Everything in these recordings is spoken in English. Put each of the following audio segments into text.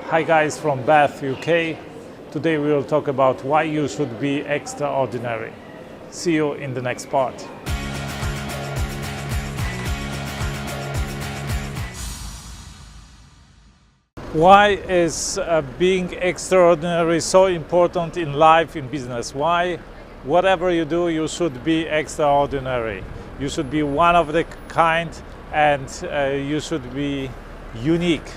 Hi guys from Bath, UK. Today we will talk about why you should be extraordinary. See you in the next part. Why is being extraordinary so important in life, in business? Why, whatever you do, you should be extraordinary. You should be one of the kind and you should be unique.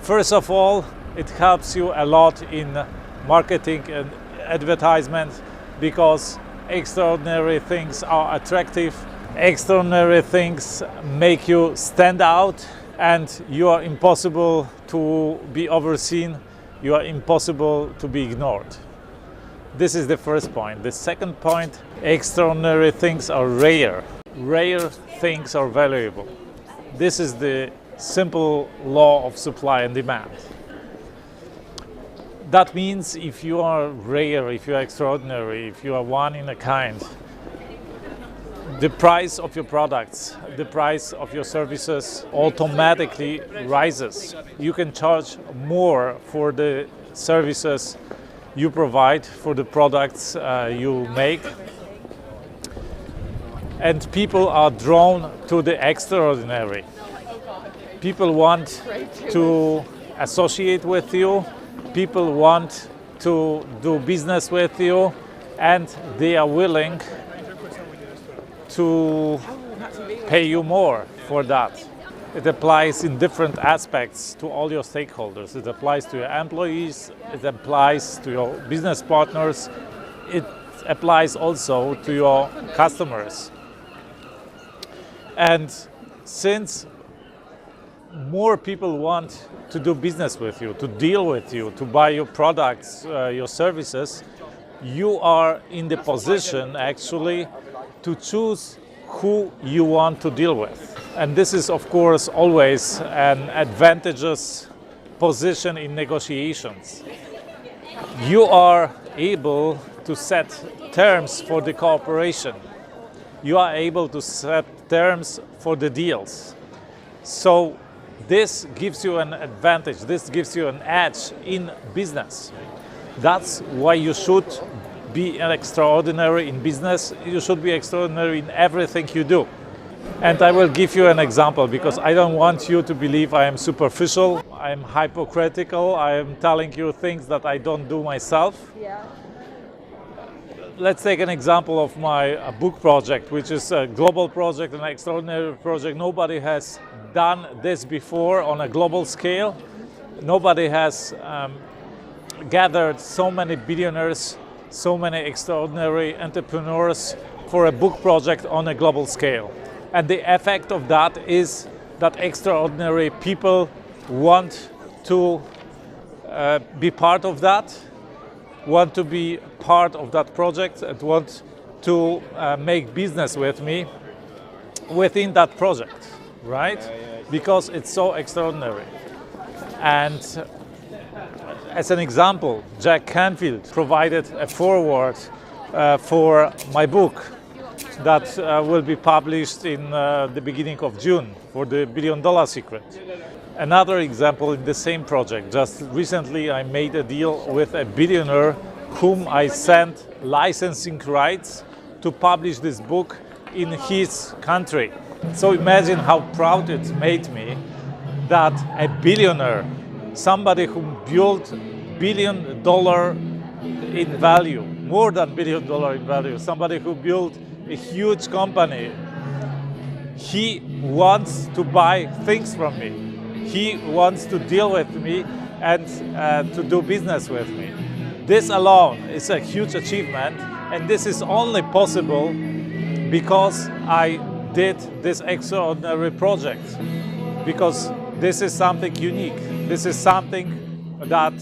First of all, it helps you a lot in marketing and advertisement because extraordinary things are attractive. Extraordinary things make you stand out and you are impossible to be overseen. You are impossible to be ignored. This is the first point. The second point, extraordinary things are rare. Rare things are valuable. This is the simple law of supply and demand. That means if you are rare, if you are extraordinary, if you are one in a kind, the price of your products, the price of your services automatically rises. You can charge more for the services you provide, for the products you make. And people are drawn to the extraordinary. People want to associate with you, people want to do business with you, and they are willing to pay you more for that. It applies in different aspects to all your stakeholders. It applies to your employees, it applies to your business partners, it applies also to your customers. And since more people want to do business with you, to deal with you, to buy your products, your services, you are in the position actually to choose who you want to deal with. And this is of course always an advantageous position in negotiations. You are able to set terms for the cooperation. You are able to set terms for the deals. So this gives you an advantage, this gives you an edge in business. That's why you should be an extraordinary in business. You should be extraordinary in everything you do. And I will give you an example because I don't want you to believe I am superficial, I am hypocritical, I am telling you things that I don't do myself. Yeah. Let's take an example of my book project, which is a global project, an extraordinary project. Nobody has done this before on a global scale. Nobody has gathered so many billionaires, so many extraordinary entrepreneurs for a book project on a global scale. And the effect of that is that extraordinary people want to be part of that, want to be part of that project and want to make business with me within that project, right? Because it's so extraordinary. And as an example, Jack Canfield provided a foreword for my book that will be published in the beginning of June for the $1 Billion Secret. Another example in the same project, just recently I made a deal with a billionaire whom I sent licensing rights to publish this book in his country. So imagine how proud it made me that a billionaire, somebody who built $1 billion in value, more than $1 billion in value, somebody who built a huge company, he wants to buy things from me. He wants to deal with me and to do business with me. This alone is a huge achievement, and this is only possible because I did this extraordinary project, because this is something unique. This is something that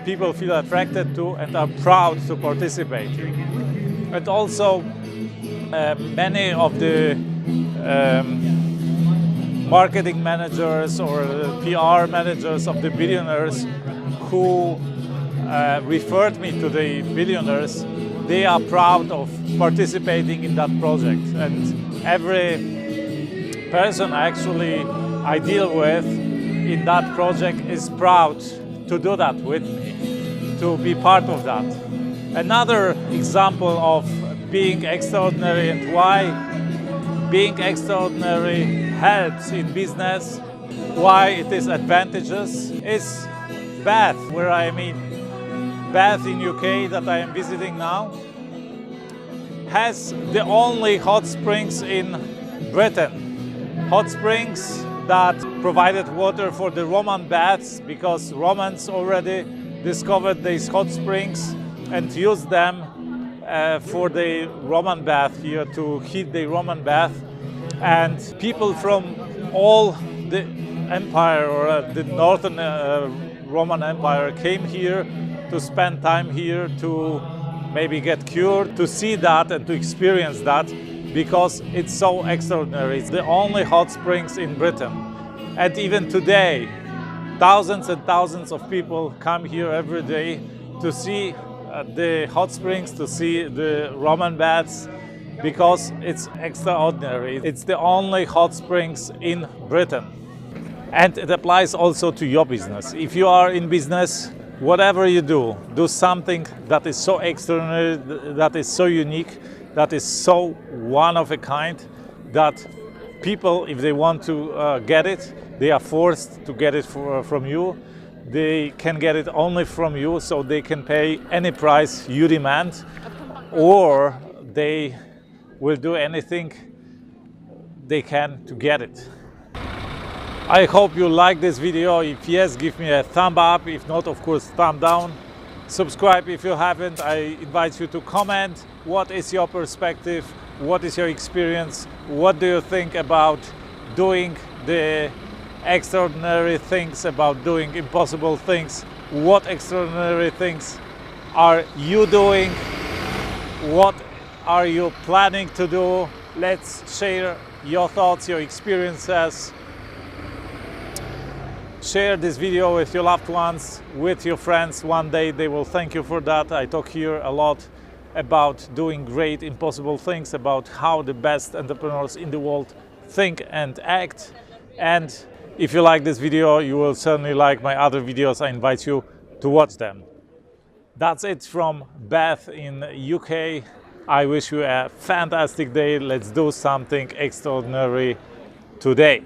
people feel attracted to and are proud to participate in. And also many of the marketing managers or PR managers of the billionaires who referred me to the billionaires, they are proud of participating in that project. And every person actually I deal with in that project is proud to do that with me, to be part of that. Another example of being extraordinary and why being extraordinary helps in business, why it is advantageous, is Bath, where I am in. Bath in UK that I am visiting now has the only hot springs in Britain. Hot springs that provided water for the Roman baths, because Romans already discovered these hot springs and used them for the Roman bath here, to heat the Roman bath. And people from all the empire, or the northern Roman Empire, came here to spend time here, to maybe get cured, to see that and to experience that, because it's so extraordinary. It's the only hot springs in Britain. And even today, thousands and thousands of people come here every day to see the hot springs, to see the Roman baths, because it's extraordinary. It's the only hot springs in Britain. And it applies also to your business. If you are in business, whatever you do something that is so extraordinary, that is so unique, that is so one of a kind, that people, if they want to get it, they are forced to get it from you. They can get it only from you, so they can pay any price you demand, or they will do anything they can to get it. I hope you like this video. If yes, give me a thumb up. If not, of course, thumb down. Subscribe if you haven't. I invite you to comment. What is your perspective? What is your experience? What do you think about doing the extraordinary things, about doing impossible things? What extraordinary things are you doing? What are you planning to do? Let's share your thoughts, your experiences. Share this video with your loved ones, with your friends. One day they will thank you for that. I talk here a lot about doing great impossible things, about how the best entrepreneurs in the world think and act. And if you like this video, you will certainly like my other videos. I invite you to watch them. That's it from Bath in UK. I wish you a fantastic day. Let's do something extraordinary today.